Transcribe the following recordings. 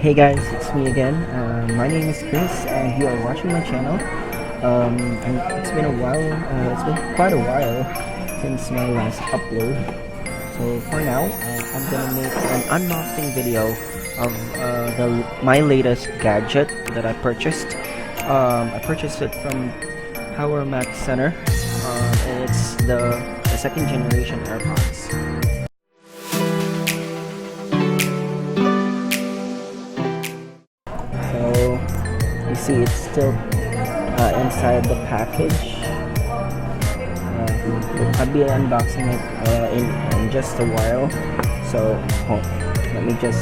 Hey guys, it's me again. My name is Chris, and you are watching my channel. And it's been a while. It's been quite a while since my last upload. So for now, I'm gonna make an unboxing video of my latest gadget that I purchased. I purchased it from Power Max Center, and it's the second generation Airpods. So you see it's still inside the package. I'll be unboxing it in just a while. So let me just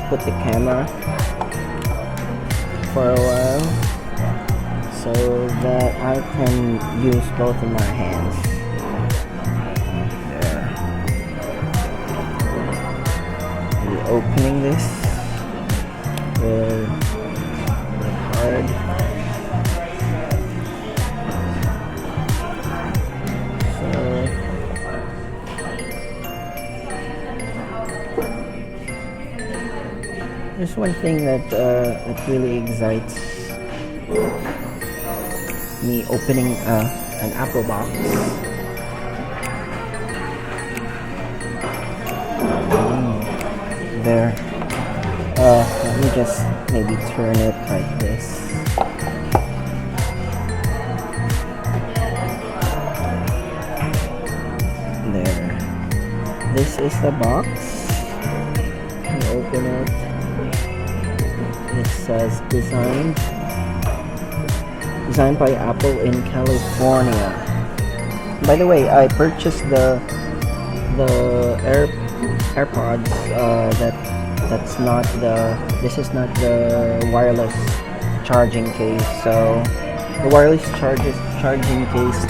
put the camera for a while so that I can use both of my hands. There. I'll be opening this with the card. There's one thing that really excites me opening an Apple box. There. Let me just maybe turn it like this. There. This is the box. Let me open it. It says designed by Apple in California. By the way, I purchased the AirPods. This is not the wireless charging case. So the wireless charging case,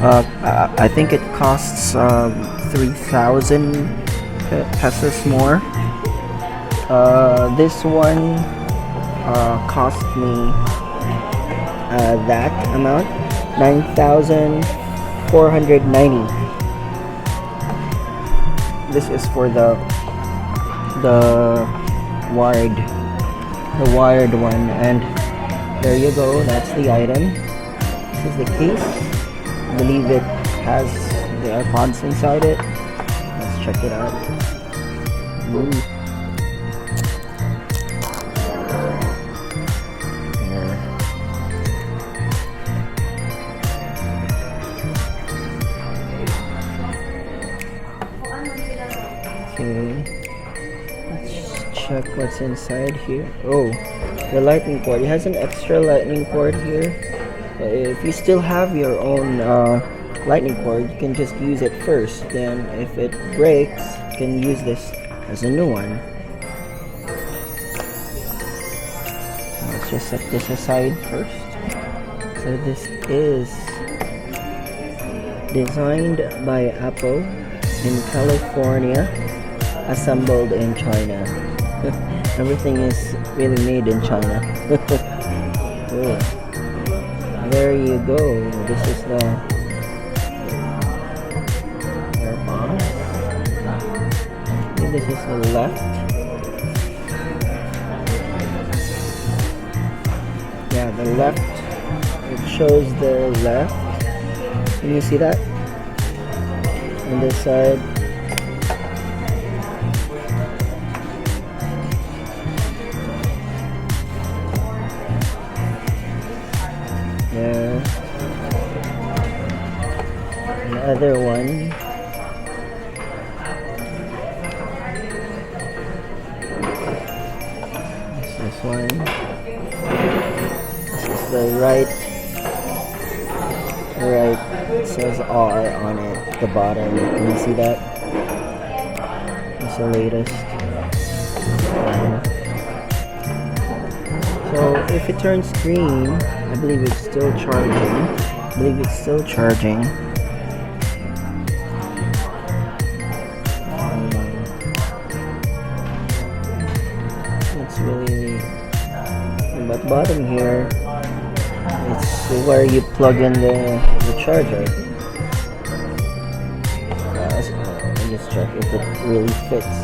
I think it costs 3,000 pesos more. This one cost me that amount, 9,490. This is for the wired one, and there you go. That's the item. This is the case. I believe it has the AirPods inside it. Let's check it out. Ooh. Okay, let's check what's inside here. Oh, the lightning cord. It has an extra lightning cord here. If you still have your own lightning cord, you can just use it first. Then if it breaks, you can use this as a new one. Let's just set this aside first. So this is designed by Apple in California, assembled in China. Everything is really made in China. Oh, there you go. This is the AirPods. This is the left. Yeah, the left. It shows the left. Can you see that? On this side. There. The other one. This one. This is the right. It says R on it at the bottom. Can you see that? It's the latest. So if it turns green, I believe it's still charging. It's really neat. But bottom here, it's where you plug in the charger. Let me just check if it really fits.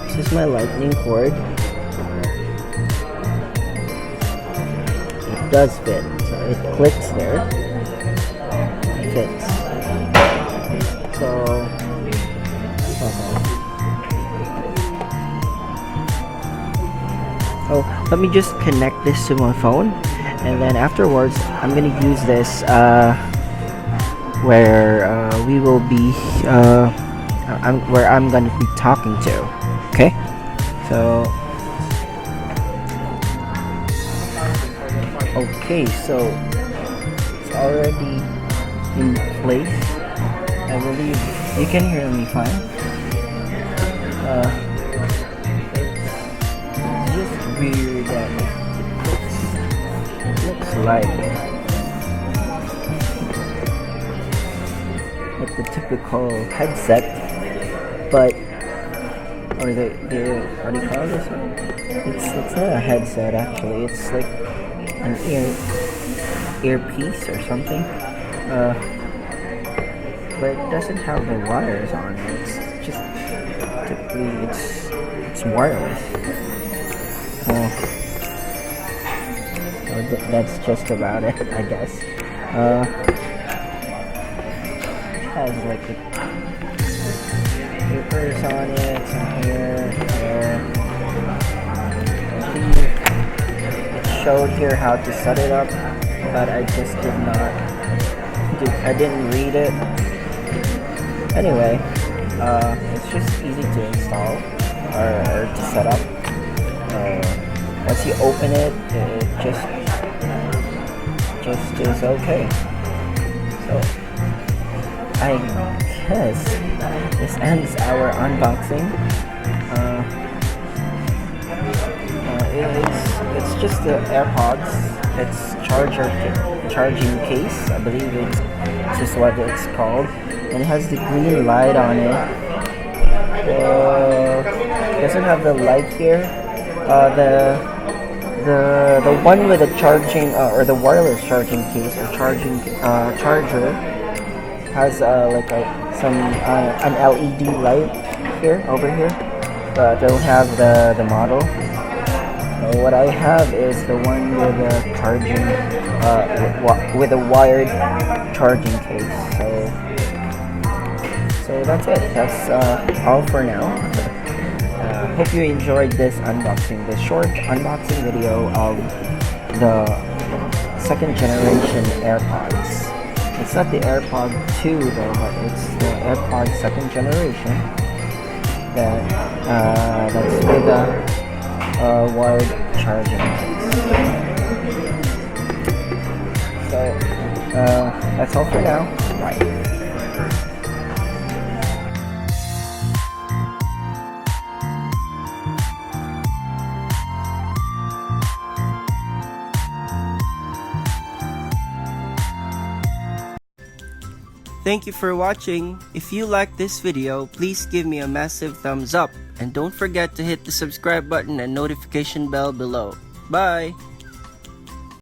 This is my lightning cord. does fit. So it clicks there. It fits. So let me just connect this to my phone, and then afterwards I'm gonna use this where we will be where I'm gonna be talking to. Okay, so it's already in place. I believe you can hear me fine. It's just weird that it looks like the typical headset, but what do you call this one? It's not a headset actually. It's like an earpiece or something. But it doesn't have the wires on it. It's just typically it's wireless. That's just about it, I guess. It has like the papers on it, some here. It showed here how to set it up, but I just I didn't read it. Anyway, it's just easy to install or to set up. Once you open it, it just is okay. So I guess this ends our unboxing. It's just the Airpods. It's charging case. I believe it's just what it's called. And it has the green light on it. It doesn't have the light here. The one with the charging or the wireless charging case or charger has like an LED light here over here, but I don't have the model. What I have is the one with the charging with a wired charging case. So that's it. That's all for now. Hope you enjoyed this short unboxing video of the second generation Airpods. It's not the AirPod 2 though, but it's the AirPod second generation that's with a wired charging case. So that's all for now. Bye. Thank you for watching. If you like this video, please give me a massive thumbs up and don't forget to hit the subscribe button and notification bell below. Bye!